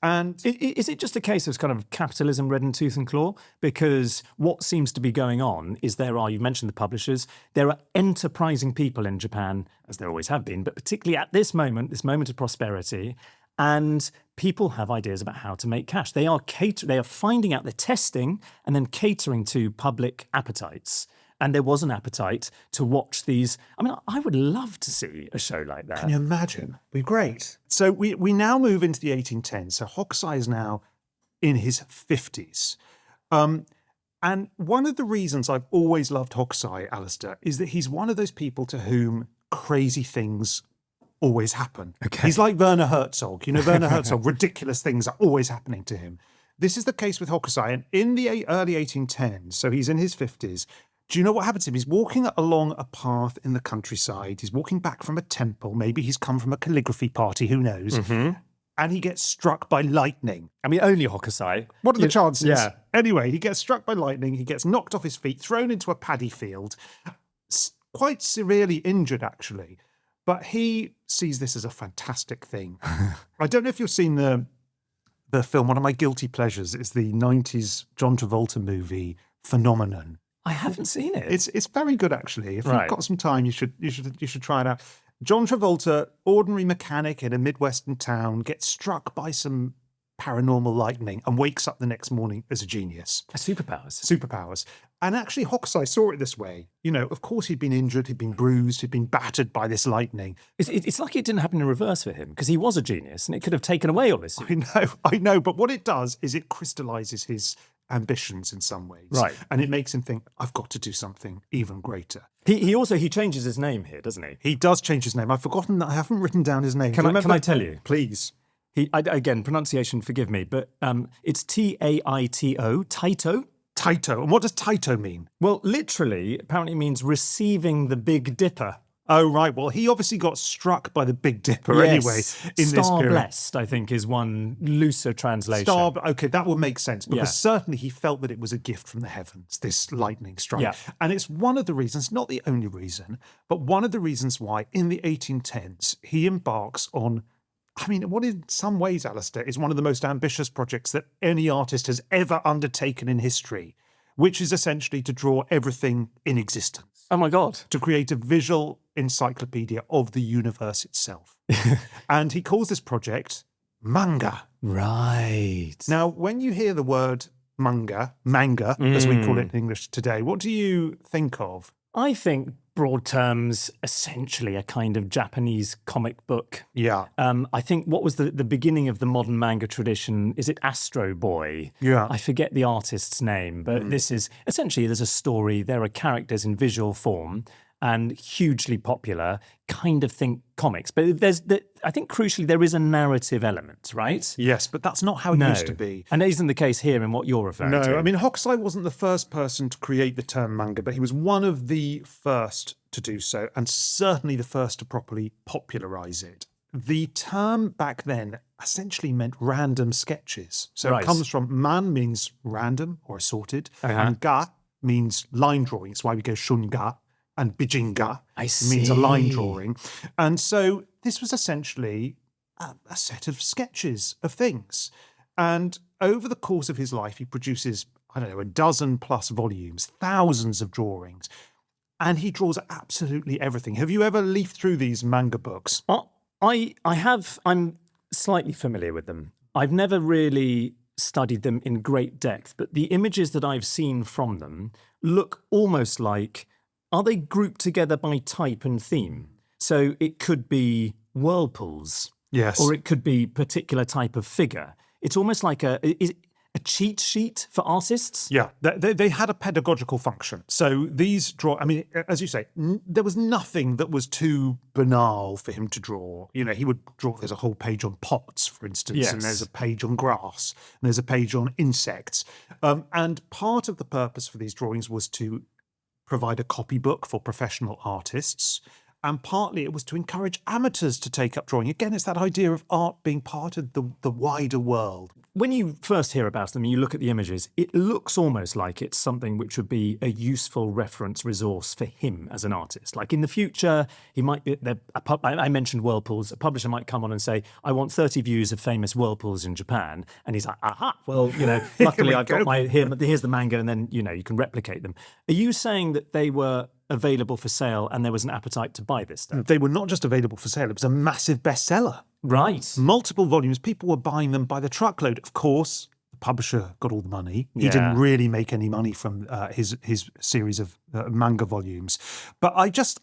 A: And
B: is it just a case of kind of capitalism red in tooth and claw? Because what seems to be going on is you mentioned the publishers, there are enterprising people in Japan, as there always have been, but particularly at this moment of prosperity, and people have ideas about how to make cash. They are finding out, they're testing and then catering to public appetites. And there was an appetite to watch these. I mean, I would love to see a show like that.
A: Can you imagine? It'd be great. So we now move into the 1810s. So Hokusai is now in his 50s. And one of the reasons I've always loved Hokusai, Alastair, is that he's one of those people to whom crazy things always happen.
B: Okay.
A: He's like Werner Herzog. You know, Werner Herzog, ridiculous things are always happening to him. This is the case with Hokusai. And in the early 1810s, so he's in his 50s, do you know what happens to him? He's walking along a path in the countryside. He's walking back from a temple. Maybe he's come from a calligraphy party, who knows? Mm-hmm. And he gets struck by lightning.
B: I mean, only Hokusai.
A: What are the chances?
B: Yeah.
A: Anyway, he gets struck by lightning. He gets knocked off his feet, thrown into a paddy field, quite severely injured, actually. But he sees this as a fantastic thing. I don't know if you've seen the film, one of my guilty pleasures is the 90s John Travolta movie, Phenomenon.
B: I haven't seen it.
A: It's very good, actually. If you've got some time, you should try it out. John Travolta, ordinary mechanic in a Midwestern town, gets struck by some paranormal lightning and wakes up the next morning as a genius. Superpowers. And actually, Hokusai saw it this way. You know, of course, he'd been injured, he'd been bruised, he'd been battered by this lightning.
B: It's like it didn't happen in reverse for him, because he was a genius and it could have taken away all this.
A: I know. But what it does is it crystallizes his ambitions in some ways.
B: Right.
A: And it makes him think, I've got to do something even greater.
B: He also changes his name here, doesn't he?
A: He does change his name. I've forgotten that I haven't written down his name.
B: Can I tell you?
A: Please.
B: Again, pronunciation, forgive me, but it's Taito, Taito.
A: Taito. And what does Taito mean?
B: Well, literally, apparently it means receiving the Big Dipper.
A: Oh, right. Well, he obviously got struck by the Big Dipper anyway in this period.
B: Star blessed, I think, is one looser translation.
A: Okay, that would make sense, because certainly he felt that it was a gift from the heavens, this lightning strike. Yeah. And it's one of the reasons, not the only reason, but one of the reasons why in the 1810s he embarks on, I mean, what in some ways, Alastair, is one of the most ambitious projects that any artist has ever undertaken in history, which is essentially to draw everything in existence.
B: Oh my God.
A: To create a visual encyclopedia of the universe itself. And he calls this project manga.
B: Right.
A: Now, when you hear the word manga, as we call it in English today, what do you think of?
B: I think, broad terms, essentially a kind of Japanese comic book.
A: Yeah.
B: I think what was the beginning of the modern manga tradition? Is it Astro Boy?
A: Yeah.
B: I forget the artist's name, but this is essentially there's a story. There are characters in visual form and hugely popular. Kind of think comics, but I think crucially there is a narrative element, right?
A: Yes, but that's not how it used to be.
B: And that isn't the case here in what you're referring to.
A: No, I mean, Hokusai wasn't the first person to create the term manga, but he was one of the first to do so, and certainly the first to properly popularise it. The term back then essentially meant random sketches. So it comes from man means random or assorted, and ga means line drawing. It's why we go shunga. And bijinga means a line drawing. And so this was essentially a set of sketches of things. And over the course of his life, he produces, I don't know, 12+ volumes, thousands of drawings. And he draws absolutely everything. Have you ever leafed through these manga books?
B: I have. I'm slightly familiar with them. I've never really studied them in great depth, but the images that I've seen from them look almost like, are they grouped together by type and theme? So it could be whirlpools.
A: Yes.
B: Or it could be particular type of figure. It's almost like a cheat sheet for artists.
A: Yeah, they had a pedagogical function. So these as you say, there was nothing that was too banal for him to draw. You know, he would draw, there's a whole page on pots, for instance, and there's a page on grass, and there's a page on insects. And part of the purpose for these drawings was to provide a copybook for professional artists, and partly it was to encourage amateurs to take up drawing. Again, it's that idea of art being part of the wider world.
B: When you first hear about them and you look at the images, it looks almost like it's something which would be a useful reference resource for him as an artist. Like in the future, he might be, I mentioned whirlpools, a publisher might come on and say, I want 30 views of famous whirlpools in Japan. And he's like, aha, well, luckily I've got here's the manga, and then, you can replicate them. Are you saying that they were available for sale and there was an appetite to buy this stuff?
A: They were not just available for sale, it was a massive bestseller.
B: Right.
A: Multiple volumes. People were buying them by the truckload. Of course, the publisher got all the money. He didn't really make any money from his series of manga volumes. But I just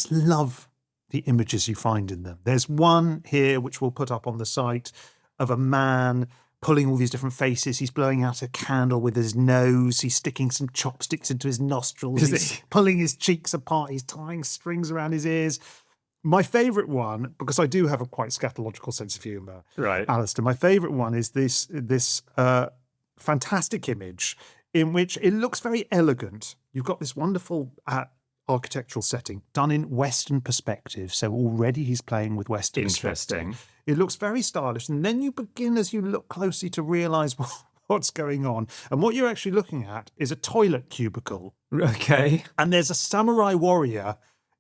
A: love the images you find in them. There's one here, which we'll put up on the site, of a man pulling all these different faces. He's blowing out a candle with his nose. He's sticking some chopsticks into his nostrils. He's pulling his cheeks apart. He's tying strings around his ears. My favourite one, because I do have a quite scatological sense of humour,
B: right,
A: Alastair, my favourite one is this fantastic image in which it looks very elegant. You've got this wonderful architectural setting done in Western perspective. So already he's playing with Western perspective. It looks very stylish. And then you begin, as you look closely, to realise what's going on. And what you're actually looking at is a toilet cubicle.
B: Okay.
A: And there's a samurai warrior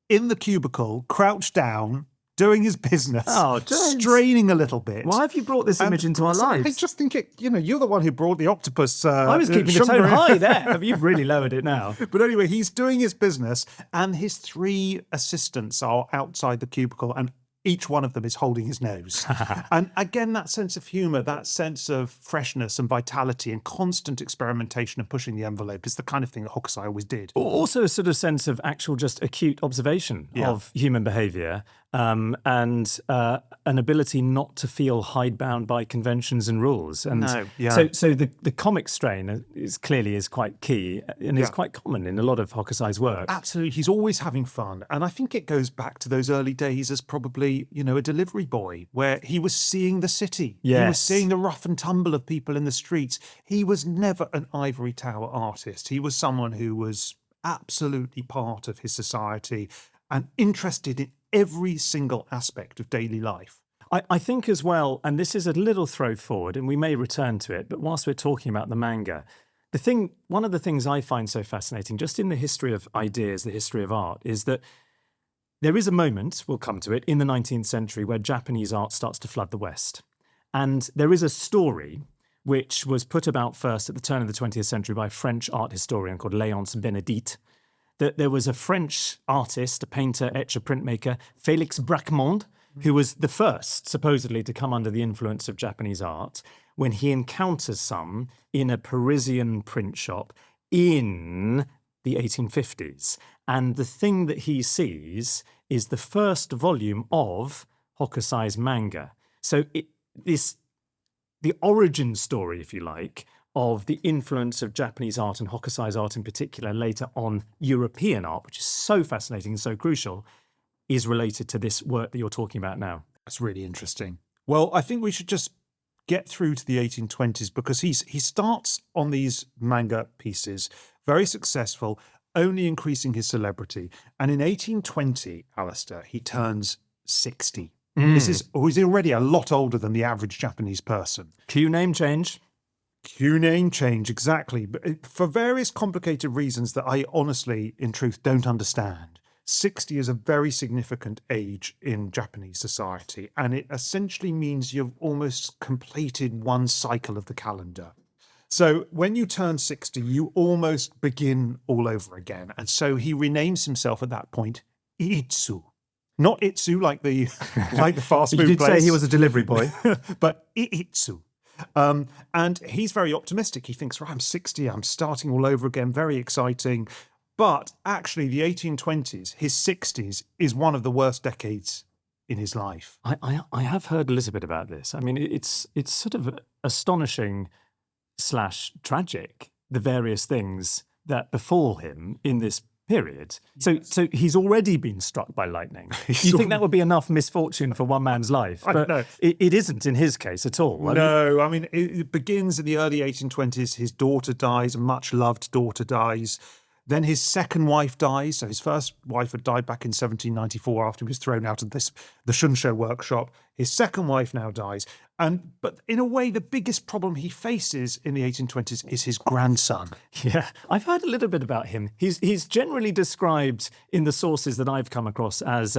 A: in the cubicle, crouched down, doing his business, straining a little bit.
B: Why have you brought this image into our lives?
A: I just think you're the one who brought the octopus.
B: I was keeping the tone high there. You've really lowered it now.
A: But anyway, he's doing his business, and his 3 assistants are outside the cubicle, and each one of them is holding his nose. And again, that sense of humour, that sense of freshness and vitality and constant experimentation and pushing the envelope is the kind of thing that Hokusai always did.
B: Also a sort of sense of actual just acute observation of human behaviour, and an ability not to feel hidebound by conventions and rules. And so the comic strain is quite key and is quite common in a lot of Hokusai's work.
A: Absolutely. He's always having fun. And I think it goes back to those early days as probably, a delivery boy, where he was seeing the city.
B: Yes.
A: He was seeing the rough and tumble of people in the streets. He was never an ivory tower artist. He was someone who was absolutely part of his society and interested in every single aspect of daily life.
B: I think as well, and this is a little throw forward, and we may return to it, but whilst we're talking about the manga, one of the things I find so fascinating, just in the history of ideas, the history of art, is that there is a moment, we'll come to it, in the 19th century where Japanese art starts to flood the West. And there is a story which was put about first at the turn of the 20th century by a French art historian called Léonce Benedict, that there was a French artist, a painter, etcher, printmaker, Félix Bracquemond, who was the first, supposedly, to come under the influence of Japanese art, when he encounters some in a Parisian print shop in the 1850s. And the thing that he sees is the first volume of Hokusai's manga. So the origin story, if you like, of the influence of Japanese art and Hokusai's art in particular later on European art, which is so fascinating and so crucial, is related to this work that you're talking about now.
A: That's really interesting. Well, I think we should just get through to the 1820s because he starts on these manga pieces, very successful, only increasing his celebrity. And in 1820, Alastair, he turns 60. He's already a lot older than the average Japanese person.
B: Cue name change.
A: Cue name change, exactly. But for various complicated reasons that I honestly, in truth, don't understand. 60 is a very significant age in Japanese society, and it essentially means you've almost completed one cycle of the calendar. So when you turn 60, you almost begin all over again. And so he renames himself at that point Iitsu. Not Itsu like the fast food place.
B: You did say he was a delivery boy.
A: But Iitsu. And he's very optimistic. He thinks, right, I'm 60, I'm starting all over again, very exciting. But actually, the 1820s, his 60s, is one of the worst decades in his life.
B: I have heard a little bit about this. I mean, it's sort of astonishing / tragic, the various things that befall him in this period. Yes. So he's already been struck by lightning. You think that would be enough misfortune for one man's life? But it isn't in his case at all.
A: I mean, it begins in the early 1820s. His daughter dies, a much-loved daughter dies. Then his second wife dies. So his first wife had died back in 1794 after he was thrown out of the Shunsho workshop. His second wife now dies. But in a way, the biggest problem he faces in the 1820s is his grandson.
B: Yeah, I've heard a little bit about him. He's generally described in the sources that I've come across as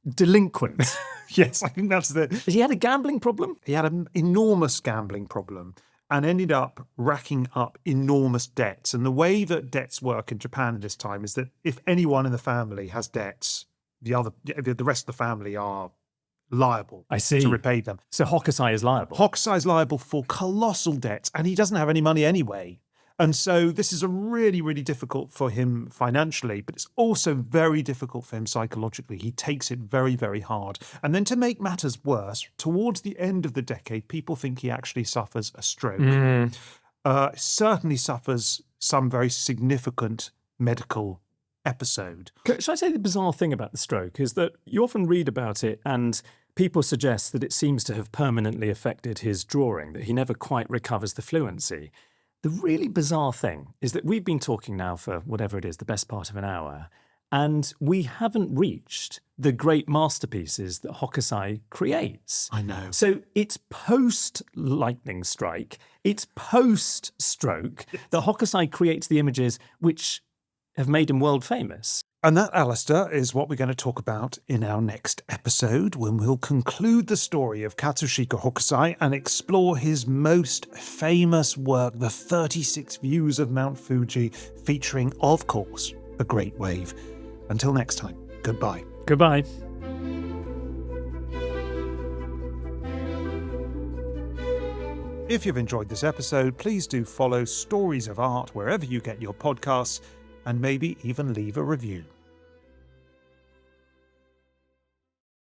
B: delinquent.
A: Yes, I think that's
B: He had a gambling problem?
A: He had an enormous gambling problem and ended up racking up enormous debts. And the way that debts work in Japan at this time is that if anyone in the family has debts, the rest of the family are liable to repay them.
B: So Hokusai is liable?
A: Hokusai is liable for colossal debts, and he doesn't have any money anyway. And so this is a really, really difficult for him financially, but it's also very difficult for him psychologically. He takes it very, very hard. And then to make matters worse, towards the end of the decade, people think he actually suffers a stroke. Certainly suffers some very significant medical episode.
B: Should I say the bizarre thing about the stroke is that you often read about it and people suggest that it seems to have permanently affected his drawing, that he never quite recovers the fluency. The really bizarre thing is that we've been talking now for whatever it is, the best part of an hour, and we haven't reached the great masterpieces that Hokusai creates.
A: I know.
B: So it's post-lightning strike, it's post-stroke that Hokusai creates the images which have made him world famous.
A: And that, Alastair, is what we're going to talk about in our next episode, when we'll conclude the story of Katsushika Hokusai and explore his most famous work, the 36 Views of Mount Fuji, featuring, of course, the Great Wave. Until next time, goodbye.
B: Goodbye.
A: If you've enjoyed this episode, please do follow Stories of Art wherever you get your podcasts, and maybe even leave a review.